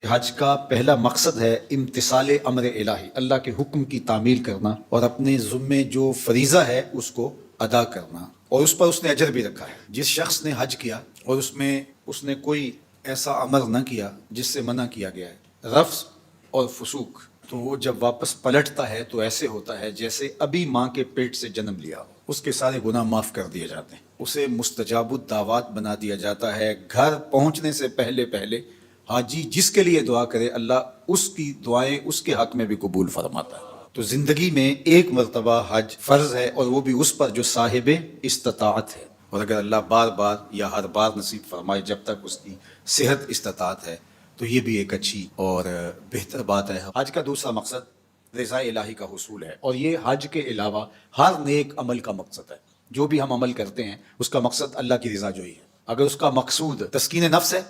حج کا پہلا مقصد ہے امتثال امر الہی، اللہ کے حکم کی تعمیل کرنا اور اپنے ذمے جو فریضہ ہے اس کو ادا کرنا، اور اس پر اس نے اجر بھی رکھا ہے۔ جس شخص نے حج کیا اور اس نے کوئی ایسا عمل نہ کیا جس سے منع کیا گیا ہے، رفث اور فسوق، تو وہ جب واپس پلٹتا ہے تو ایسے ہوتا ہے جیسے ابھی ماں کے پیٹ سے جنم لیا ہو۔ اس کے سارے گناہ معاف کر دیے جاتے ہیں، اسے مستجاب الدعوات بنا دیا جاتا ہے۔ گھر پہنچنے سے پہلے حاجی جس کے لیے دعا کرے اللہ اس کی دعائیں اس کے حق میں بھی قبول فرماتا ہے۔ تو زندگی میں ایک مرتبہ حج فرض ہے، اور وہ بھی اس پر جو صاحب استطاعت ہے، اور اگر اللہ بار بار یا ہر بار نصیب فرمائے جب تک اس کی صحت استطاعت ہے تو یہ بھی ایک اچھی اور بہتر بات ہے۔ حج کا دوسرا مقصد رضا الہی کا حصول ہے، اور یہ حج کے علاوہ ہر نیک عمل کا مقصد ہے۔ جو بھی ہم عمل کرتے ہیں اس کا مقصد اللہ کی رضا جوئی ہے۔ اگر اس کا مقصود تسکین نفس ہے،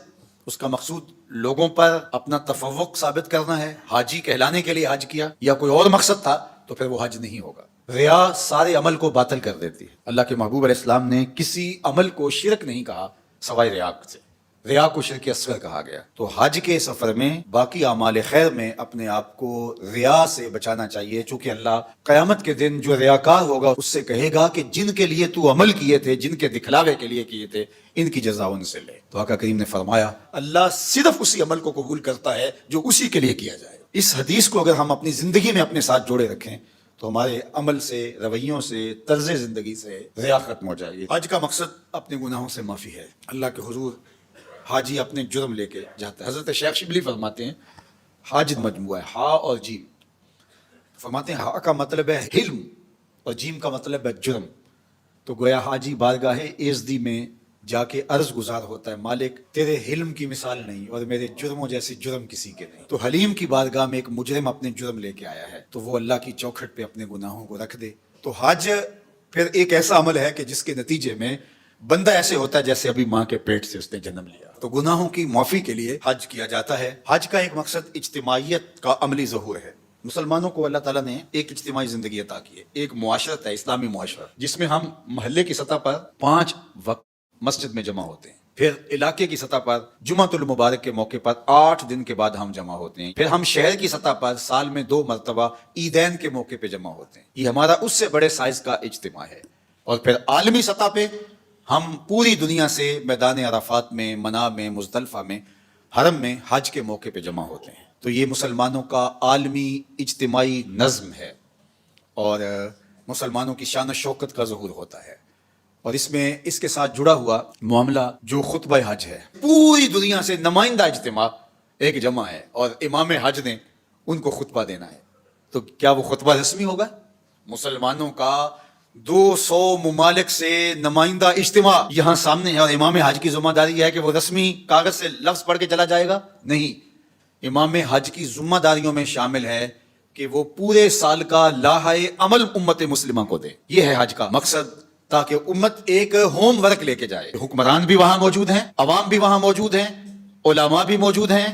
اس کا مقصود لوگوں پر اپنا تفوق ثابت کرنا ہے، حاجی کہلانے کے لیے حج کیا، یا کوئی اور مقصد تھا، تو پھر وہ حج نہیں ہوگا۔ ریا سارے عمل کو باطل کر دیتی ہے۔ اللہ کے محبوب علیہ السلام نے کسی عمل کو شرک نہیں کہا سوائے ریا سے، ریا کو شرک اصغر کہا گیا۔ تو حج کے سفر میں باقی اعمال خیر میں اپنے آپ کو ریا سے بچانا چاہیے، چونکہ اللہ قیامت کے دن جو ریاکار ہوگا اس سے کہے گا کہ جن کے لیے تو عمل کیے تھے، جن کے دکھلاوے کے لیے کیے تھے، ان کی جزا ان سے لے۔ تو آقا کریم نے فرمایا اللہ صرف اسی عمل کو قبول کرتا ہے جو اسی کے لیے کیا جائے۔ اس حدیث کو اگر ہم اپنی زندگی میں اپنے ساتھ جوڑے رکھیں تو ہمارے عمل سے، رویوں سے، طرز زندگی سے ریا ختم ہو جائے گی۔ حج کا مقصد اپنے گناہوں سے معافی ہے۔ اللہ کے حضور حاجی اپنے جرم لے کے جاتا ہے۔ حضرت شیخ شبلی فرماتے ہیں حاج مجموعہ ہے، ہا اور جیم، فرماتے ہیں ہا کا مطلب ہے حلم اور جیم کا مطلب ہے جرم۔ تو گویا حاجی بارگاہ ایزدی میں جا کے عرض گزار ہوتا ہے مالک تیرے حلم کی مثال نہیں اور میرے جرموں جیسے جرم کسی کے نہیں۔ تو حلیم کی بارگاہ میں ایک مجرم اپنے جرم لے کے آیا ہے تو وہ اللہ کی چوکھٹ پہ اپنے گناہوں کو رکھ دے۔ تو حج پھر ایک ایسا عمل ہے کہ جس کے نتیجے میں بندہ ایسے ہوتا ہے جیسے ابھی ماں کے پیٹ سے اس نے جنم لیا۔ تو گناہوں کی معافی کے لیے حج کیا جاتا ہے۔ حج کا ایک مقصد اجتماعیت کا عملی ظہور ہے۔ مسلمانوں کو اللہ تعالیٰ نے ایک اجتماعی زندگی عطا کی ہے، ایک معاشرت ہے، اسلامی معاشرت، جس میں ہم محلے کی سطح پر 5 وقت مسجد میں جمع ہوتے ہیں، پھر علاقے کی سطح پر جمعۃ المبارک کے موقع پر 8 دن کے بعد ہم جمع ہوتے ہیں، پھر ہم شہر کی سطح پر سال میں 2 مرتبہ عیدین کے موقع پہ جمع ہوتے ہیں۔ یہ ہمارا اس سے بڑے سائز کا اجتماع ہے۔ اور پھر عالمی سطح پہ ہم پوری دنیا سے میدان عرفات میں، منی میں، مزدلفہ میں، حرم میں حج کے موقع پہ جمع ہوتے ہیں۔ تو یہ مسلمانوں کا عالمی اجتماعی نظم ہے اور مسلمانوں کی شان و شوکت کا ظہور ہوتا ہے۔ اور اس میں اس کے ساتھ جڑا ہوا معاملہ جو خطبہ حج ہے، پوری دنیا سے نمائندہ اجتماع ایک جمع ہے اور امام حج نے ان کو خطبہ دینا ہے۔ تو کیا وہ خطبہ رسمی ہوگا؟ مسلمانوں کا 200 ممالک سے نمائندہ اجتماع یہاں سامنے ہے، اور امام حج کی ذمہ داری ہے کہ وہ رسمی کاغذ سے لفظ پڑھ کے چلا جائے گا؟ نہیں، امام حج کی ذمہ داریوں میں شامل ہے کہ وہ پورے سال کا لاحہ عمل امت مسلمہ کو دے۔ یہ ہے حج کا مقصد، تاکہ امت ایک ہوم ورک لے کے جائے۔ حکمران بھی وہاں موجود ہیں، عوام بھی وہاں موجود ہیں، علماء بھی موجود ہیں،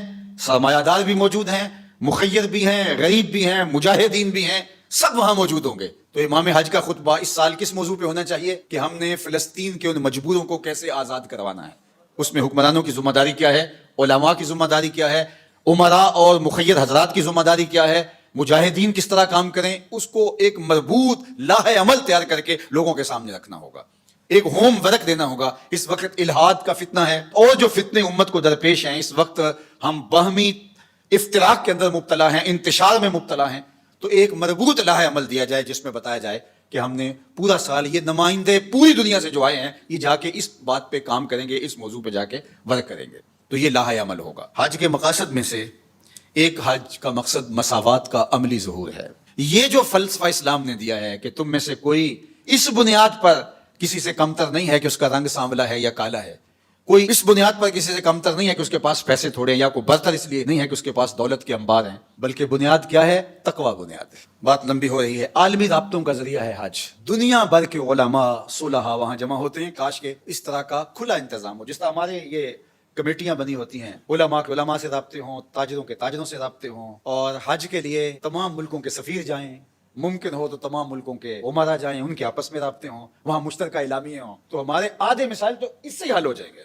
سرمایہ دار بھی موجود ہیں، مخیر بھی ہیں، غریب بھی ہیں، مجاہدین بھی ہیں، سب وہاں موجود ہوں گے۔ تو امام حج کا خطبہ اس سال کس موضوع پہ ہونا چاہیے کہ ہم نے فلسطین کے ان مجبوروں کو کیسے آزاد کروانا ہے۔ اس میں حکمرانوں کی ذمہ داری کیا ہے، علماء کی ذمہ داری کیا ہے، امراء اور مخیر حضرات کی ذمہ داری کیا ہے، مجاہدین کس طرح کام کریں، اس کو ایک مربوط لاحہ عمل تیار کر کے لوگوں کے سامنے رکھنا ہوگا، ایک ہوم ورک دینا ہوگا۔ اس وقت الحاد کا فتنہ ہے اور جو فتنے امت کو درپیش ہیں، اس وقت ہم باہمی افتراق کے اندر مبتلا ہیں، انتشار میں مبتلا ہیں۔ تو ایک مربوط لاحہ عمل دیا جائے جس میں بتایا جائے کہ ہم نے پورا سال، یہ نمائندے پوری دنیا سے جو آئے ہیں یہ جا کے اس بات پہ کام کریں گے، اس موضوع پہ جا کے ورک کریں گے۔ تو یہ لاحہ عمل ہوگا۔ حج کے مقاصد میں سے ایک حج کا مقصد مساوات کا عملی ظہور ہے۔ یہ جو فلسفہ اسلام نے دیا ہے کہ تم میں سے کوئی اس بنیاد پر کسی سے کمتر نہیں ہے کہ اس کا رنگ سانولا ہے یا کالا ہے، کوئی اس بنیاد پر کسی سے کمتر نہیں ہے کہ اس کے پاس پیسے تھوڑے ہیں، یا کوئی برتر اس لیے نہیں ہے کہ اس کے پاس دولت کے انبار ہیں، بلکہ بنیاد کیا ہے؟ تقوی بنیاد ہے۔ بات لمبی ہو رہی ہے۔ عالمی رابطوں کا ذریعہ ہے حج۔ دنیا بھر کے علماء، صلحاء وہاں جمع ہوتے ہیں۔ کاش کہ اس طرح کا کھلا انتظام ہو، جس طرح ہمارے یہ کمیٹیاں بنی ہوتی ہیں، علماء کے علماء سے رابطے ہوں، تاجروں کے تاجروں سے رابطے ہوں، اور حج کے لیے تمام ملکوں کے سفیر جائیں، ممکن ہو تو تمام ملکوں کے عمرا جائیں، ان کے آپس میں رابطے ہوں، وہاں مشترکہ اعلامیے ہوں، تو ہمارے آدھے مسائل تو اس سے ہی حل ہو جائیں گے۔